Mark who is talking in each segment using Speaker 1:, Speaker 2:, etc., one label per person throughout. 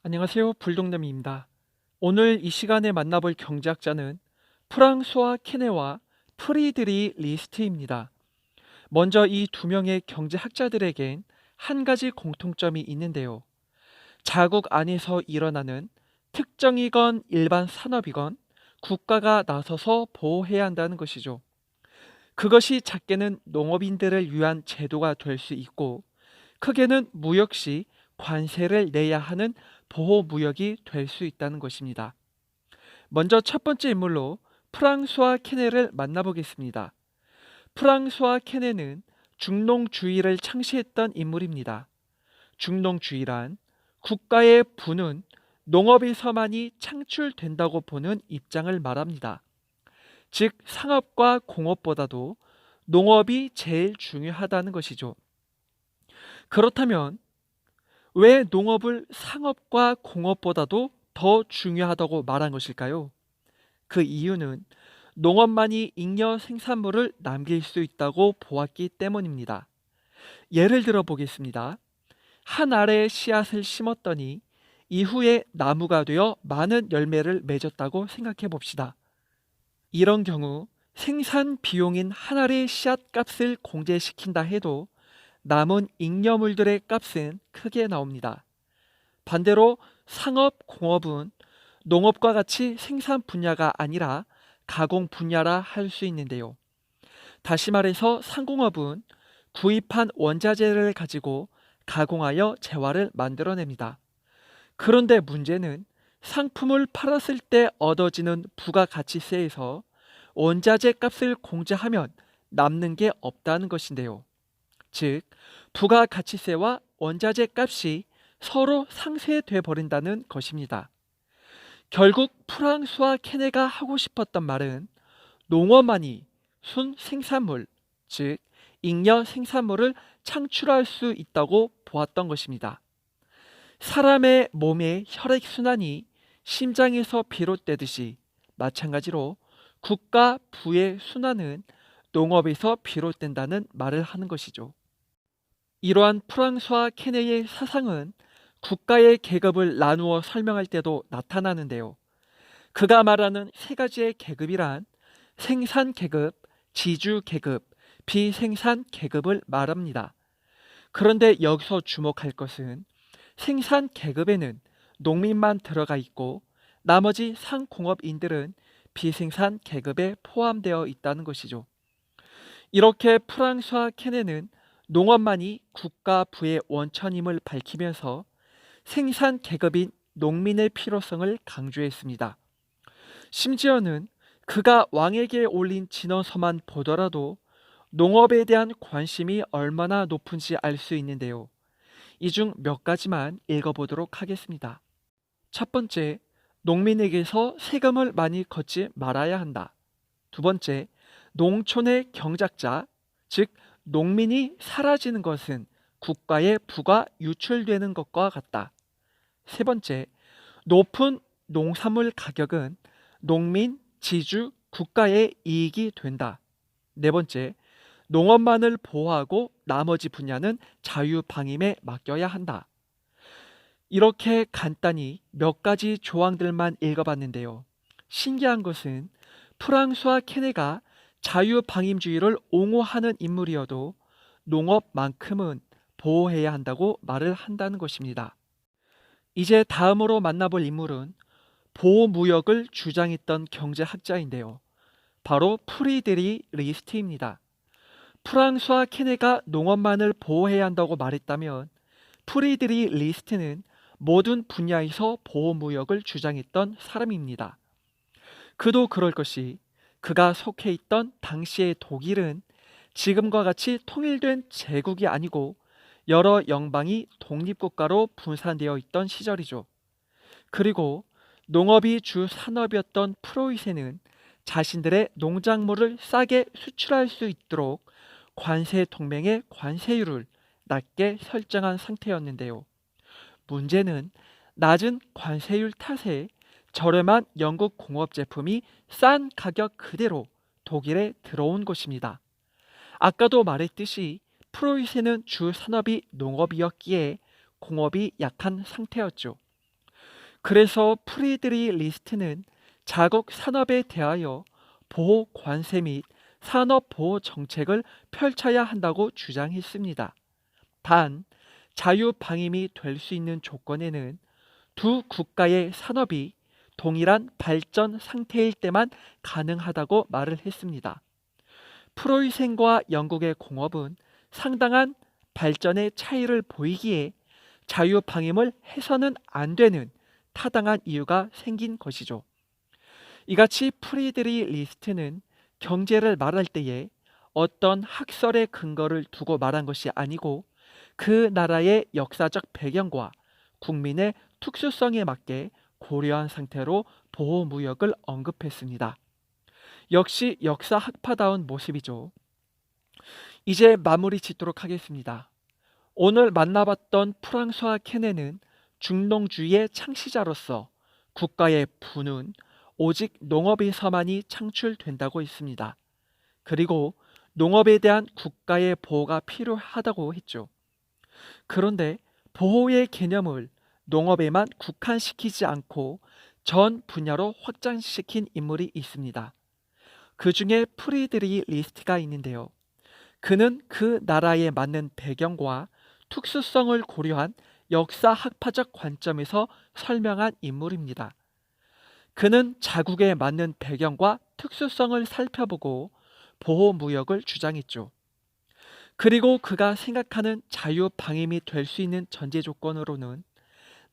Speaker 1: 안녕하세요. 불독남입니다. 오늘 이 시간에 만나볼 경제학자는 프랑수와 케네와 프리드리 리스트입니다. 먼저 이 두 명의 경제학자들에겐 한 가지 공통점이 있는데요. 자국 안에서 일어나는 특정이건 일반 산업이건 국가가 나서서 보호해야 한다는 것이죠. 그것이 작게는 농업인들을 위한 제도가 될 수 있고, 크게는 무역 시 관세를 내야 하는 보호무역이 될 수 있다는 것입니다. 먼저 첫 번째 인물로 프랑수와 케네를 만나보겠습니다. 프랑수와 케네는 중농주의를 창시했던 인물입니다. 중농주의란 국가의 부는 농업에서만이 창출된다고 보는 입장을 말합니다. 즉 상업과 공업보다도 농업이 제일 중요하다는 것이죠. 그렇다면 왜 농업을 상업과 공업보다도 더 중요하다고 말한 것일까요? 그 이유는 농업만이 잉여 생산물을 남길 수 있다고 보았기 때문입니다. 예를 들어 보겠습니다. 한 알의 씨앗을 심었더니 이후에 나무가 되어 많은 열매를 맺었다고 생각해 봅시다. 이런 경우 생산 비용인 한 알의 씨앗 값을 공제시킨다 해도 남은 잉여물들의 값은 크게 나옵니다. 반대로 상업, 공업은 농업과 같이 생산 분야가 아니라 가공 분야라 할 수 있는데요. 다시 말해서 상공업은 구입한 원자재를 가지고 가공하여 재화를 만들어냅니다. 그런데 문제는 상품을 팔았을 때 얻어지는 부가가치세에서 원자재 값을 공제하면 남는 게 없다는 것인데요. 즉, 부가가치세와 원자재 값이 서로 상쇄돼 버린다는 것입니다. 결국 프랑스와 케네가 하고 싶었던 말은 농업만이 순생산물, 즉 잉여 생산물을 창출할 수 있다고 보았던 것입니다. 사람의 몸의 혈액순환이 심장에서 비롯되듯이 마찬가지로 국가 부의 순환은 농업에서 비롯된다는 말을 하는 것이죠. 이러한 프랑스와 케네의 사상은 국가의 계급을 나누어 설명할 때도 나타나는데요. 그가 말하는 세 가지의 계급이란 생산 계급, 지주 계급, 비생산 계급을 말합니다. 그런데 여기서 주목할 것은 생산 계급에는 농민만 들어가 있고 나머지 상공업인들은 비생산 계급에 포함되어 있다는 것이죠. 이렇게 프랑스와 케네는 농업만이 국가 부의 원천임을 밝히면서 생산 계급인 농민의 필요성을 강조했습니다. 심지어는 그가 왕에게 올린 진원서만 보더라도 농업에 대한 관심이 얼마나 높은지 알 수 있는데요. 이 중 몇 가지만 읽어보도록 하겠습니다. 첫 번째, 농민에게서 세금을 많이 걷지 말아야 한다. 두 번째, 농촌의 경작자, 즉 농민이 사라지는 것은 국가의 부가 유출되는 것과 같다. 세 번째, 높은 농산물 가격은 농민, 지주, 국가의 이익이 된다. 네 번째, 농업만을 보호하고 나머지 분야는 자유방임에 맡겨야 한다. 이렇게 간단히 몇 가지 조항들만 읽어봤는데요. 신기한 것은 프랑스와 케네가 자유방임주의를 옹호하는 인물이어도 농업만큼은 보호해야 한다고 말을 한다는 것입니다. 이제 다음으로 만나볼 인물은 보호무역을 주장했던 경제학자인데요. 바로 프리드리 리스트입니다. 프랑스와 케네가 농업만을 보호해야 한다고 말했다면 프리드리 리스트는 모든 분야에서 보호무역을 주장했던 사람입니다. 그도 그럴 것이 그가 속해 있던 당시의 독일은 지금과 같이 통일된 제국이 아니고 여러 영방이 독립국가로 분산되어 있던 시절이죠. 그리고 농업이 주 산업이었던 프로이센은 자신들의 농작물을 싸게 수출할 수 있도록 관세 동맹의 관세율을 낮게 설정한 상태였는데요. 문제는 낮은 관세율 탓에 저렴한 영국 공업 제품이 싼 가격 그대로 독일에 들어온 것입니다. 아까도 말했듯이 프로이센은 주 산업이 농업이었기에 공업이 약한 상태였죠. 그래서 프리드리 리스트는 자국 산업에 대하여 보호 관세 및 산업 보호 정책을 펼쳐야 한다고 주장했습니다. 단, 자유 방임이 될 수 있는 조건에는 두 국가의 산업이 동일한 발전 상태일 때만 가능하다고 말을 했습니다. 프로이센과 영국의 공업은 상당한 발전의 차이를 보이기에 자유 방임을 해서는 안 되는 타당한 이유가 생긴 것이죠. 이같이 프리드리 리스트는 경제를 말할 때에 어떤 학설의 근거를 두고 말한 것이 아니고 그 나라의 역사적 배경과 국민의 특수성에 맞게 고려한 상태로 보호무역을 언급했습니다. 역시 역사학파다운 모습이죠. 이제 마무리 짓도록 하겠습니다. 오늘 만나봤던 프랑스와 케네는 중농주의의 창시자로서 국가의 부는 오직 농업에서만이 창출된다고 했습니다. 그리고 농업에 대한 국가의 보호가 필요하다고 했죠. 그런데 보호의 개념을 농업에만 국한시키지 않고 전 분야로 확장시킨 인물이 있습니다. 그 중에 프리드리 리스트가 있는데요. 그는 그 나라에 맞는 배경과 특수성을 고려한 역사학파적 관점에서 설명한 인물입니다. 그는 자국에 맞는 배경과 특수성을 살펴보고 보호무역을 주장했죠. 그리고 그가 생각하는 자유방임이 될 수 있는 전제 조건으로는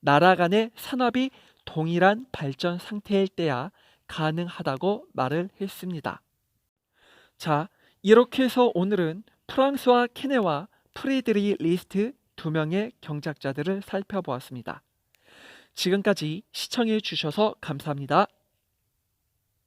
Speaker 1: 나라 간의 산업이 동일한 발전 상태일 때야 가능하다고 말을 했습니다. 자, 이렇게 해서 오늘은 프랑스와 케네와 프리드리 리스트 두 명의 경제학자들을 살펴보았습니다. 지금까지 시청해 주셔서 감사합니다.